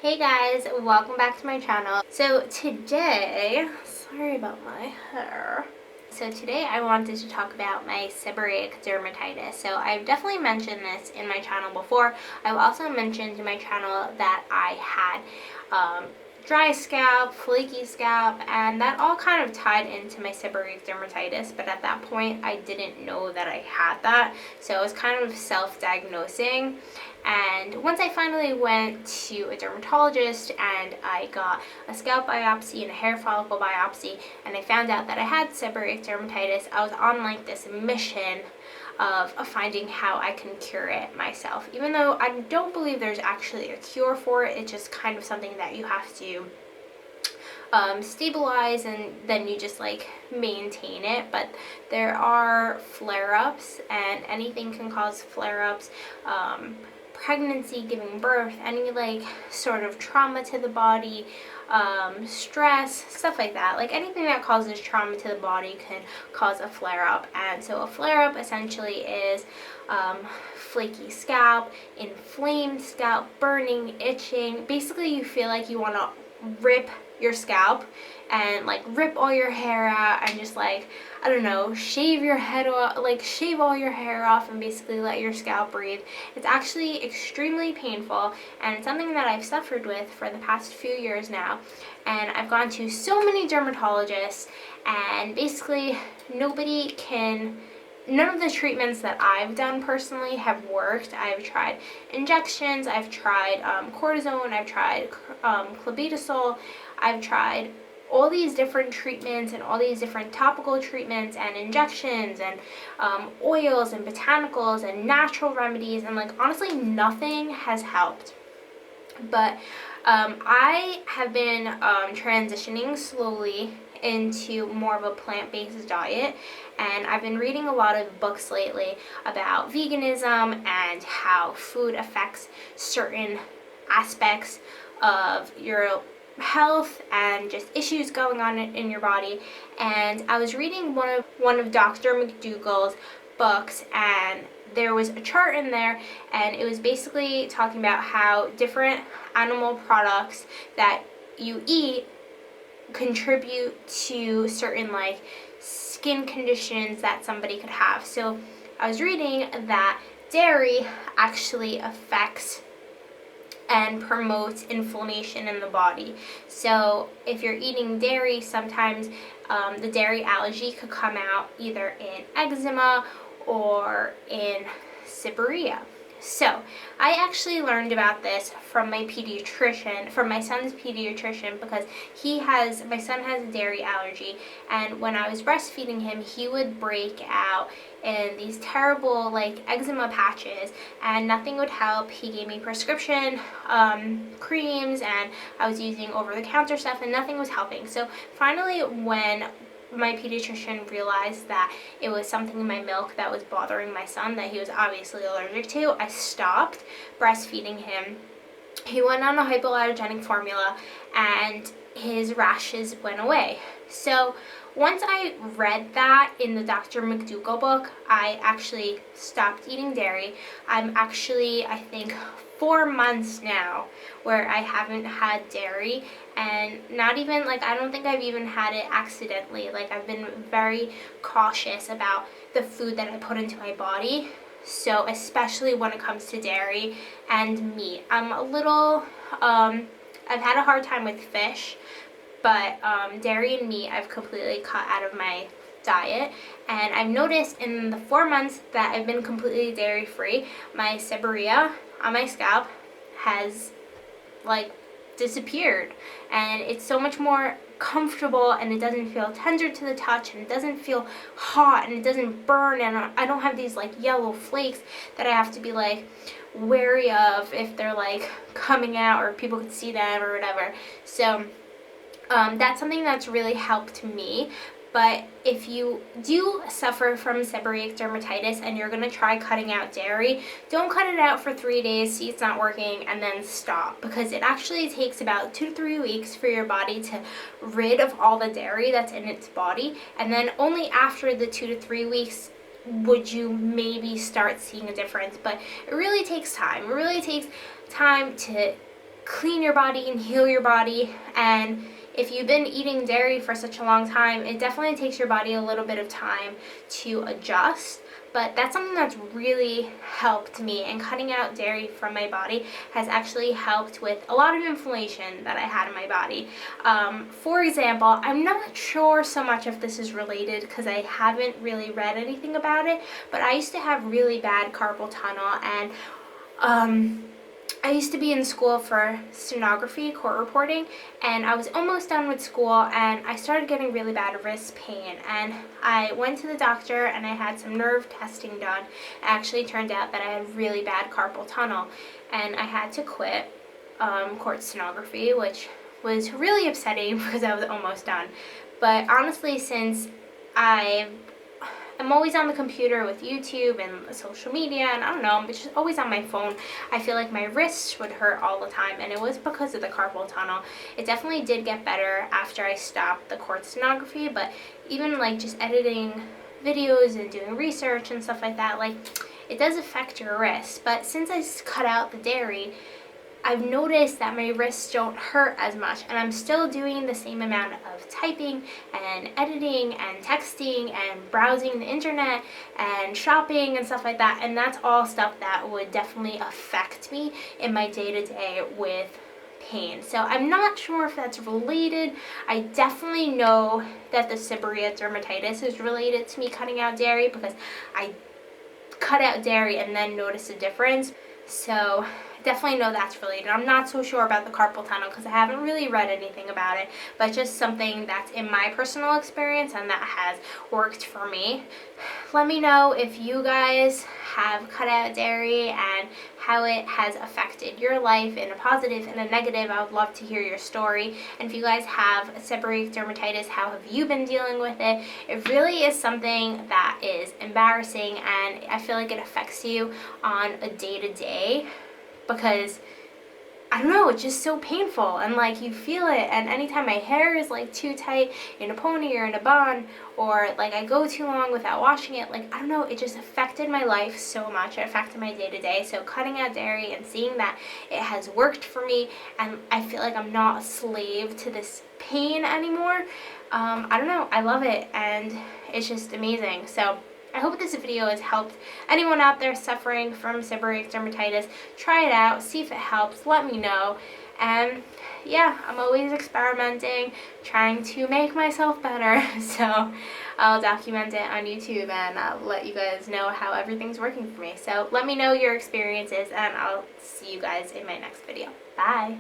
Hey guys, welcome back to my channel. So today, sorry about my hair. So today I wanted to talk about my seborrheic dermatitis. So I've definitely mentioned this in my channel before. I've also mentioned in my channel that I had dry scalp, flaky scalp, and that all kind of tied into my seborrheic dermatitis, but at that point I didn't know that I had that, so I was kind of self-diagnosing. And once I finally went to a dermatologist and I got a scalp biopsy and a hair follicle biopsy and I found out that I had seborrheic dermatitis, I was on like this mission of finding how I can cure it myself. Even though I don't believe there's actually a cure for it, it's just kind of something that you have to stabilize and then you just like maintain it. But there are flare-ups, and anything can cause flare-ups. Pregnancy, giving birth, any like sort of trauma to the body, stress, stuff like that. Like anything that causes trauma to the body can cause a flare-up. And so a flare-up essentially is flaky scalp, inflamed scalp, burning, itching. Basically you feel like you want to rip your scalp and like rip all your hair out and just like, I don't know, shave your head off, like shave all your hair off and basically let your scalp breathe. It's actually extremely painful, and it's something that I've suffered with for the past few years now. And I've gone to so many dermatologists, and basically none of the treatments that I've done personally have worked. I've tried injections, I've tried cortisone, I've tried clobetasol, I've tried all these different treatments and all these different topical treatments and injections and oils and botanicals and natural remedies, and like honestly nothing has helped. But I have been transitioning slowly into more of a plant-based diet, and I've been reading a lot of books lately about veganism and how food affects certain aspects of your health and just issues going on in your body. And I was reading one of Dr. McDougall's books, and there was a chart in there, and it was basically talking about how different animal products that you eat contribute to certain like skin conditions that somebody could have. So I was reading that dairy actually affects and promotes inflammation in the body. So if you're eating dairy, sometimes the dairy allergy could come out either in eczema or in seborrhea. So I actually learned about this from my pediatrician, from my son's pediatrician, because my son has a dairy allergy, and when I was breastfeeding him, he would break out in these terrible like eczema patches and nothing would help. He gave me prescription creams, and I was using over-the-counter stuff and nothing was helping. So finally, when my pediatrician realized that it was something in my milk that was bothering my son that he was obviously allergic to, I stopped breastfeeding him. He went on a hypoallergenic formula and his rashes went away. So once I read that in the Dr. McDougall book, I actually stopped eating dairy. I'm actually, I think, 4 months now where I haven't had dairy, and not even like, I don't think I've even had it accidentally. Like, I've been very cautious about the food that I put into my body. So especially when it comes to dairy and meat, I'm a little I've had a hard time with fish, but dairy and meat I've completely cut out of my diet. And I've noticed in the 4 months that I've been completely dairy free, my seborrhea on my scalp has like disappeared, and it's so much more comfortable, and it doesn't feel tender to the touch, and it doesn't feel hot, and it doesn't burn, and I don't have these like yellow flakes that I have to be like wary of if they're like coming out or people could see them or whatever. So that's something that's really helped me. But if you do suffer from seborrheic dermatitis and you're going to try cutting out dairy, don't cut it out for 3 days, see it's not working, and then stop. Because it actually takes about 2 to 3 weeks for your body to rid of all the dairy that's in its body. And then only after the 2 to 3 weeks would you maybe start seeing a difference. But it really takes time. It really takes time to clean your body and heal your body. And if you've been eating dairy for such a long time, it definitely takes your body a little bit of time to adjust. But that's something that's really helped me, and cutting out dairy from my body has actually helped with a lot of inflammation that I had in my body. For example, I'm not sure so much if this is related because I haven't really read anything about it, but I used to have really bad carpal tunnel, and I used to be in school for stenography, court reporting, and I was almost done with school, and I started getting really bad wrist pain, and I went to the doctor and I had some nerve testing done. It actually turned out that I had really bad carpal tunnel, and I had to quit court stenography, which was really upsetting because I was almost done. But honestly, since I'm always on the computer with YouTube and social media, and I don't know, I'm just always on my phone, I feel like my wrists would hurt all the time, and it was because of the carpal tunnel. It definitely did get better after I stopped the court stenography, but even like just editing videos and doing research and stuff like that, like, it does affect your wrists. But since I cut out the dairy, I've noticed that my wrists don't hurt as much, and I'm still doing the same amount of typing and editing and texting and browsing the internet and shopping and stuff like that, and that's all stuff that would definitely affect me in my day-to-day with pain. So I'm not sure if that's related. I definitely know that the seborrheic dermatitis is related to me cutting out dairy, because I cut out dairy and then noticed a difference. So definitely know that's related. I'm not so sure about the carpal tunnel because I haven't really read anything about it, but just something that's in my personal experience and that has worked for me. Let me know if you guys have cut out dairy and how it has affected your life in a positive and a negative. I would love to hear your story. And if you guys have seborrheic dermatitis, how have you been dealing with it? It really is something that is embarrassing, and I feel like it affects you on a day-to-day, because I don't know, it's just so painful, and like you feel it. And anytime my hair is like too tight in a pony or in a bun, or like I go too long without washing it, like I don't know, it just affected my life so much. It affected my day-to-day. So cutting out dairy and seeing that it has worked for me, and I feel like I'm not a slave to this pain anymore, I don't know, I love it, and it's just amazing. So I hope this video has helped anyone out there suffering from seborrheic dermatitis. Try it out, see if it helps, let me know. And yeah, I'm always experimenting, trying to make myself better. So I'll document it on YouTube, and I'll let you guys know how everything's working for me. So let me know your experiences, and I'll see you guys in my next video. Bye!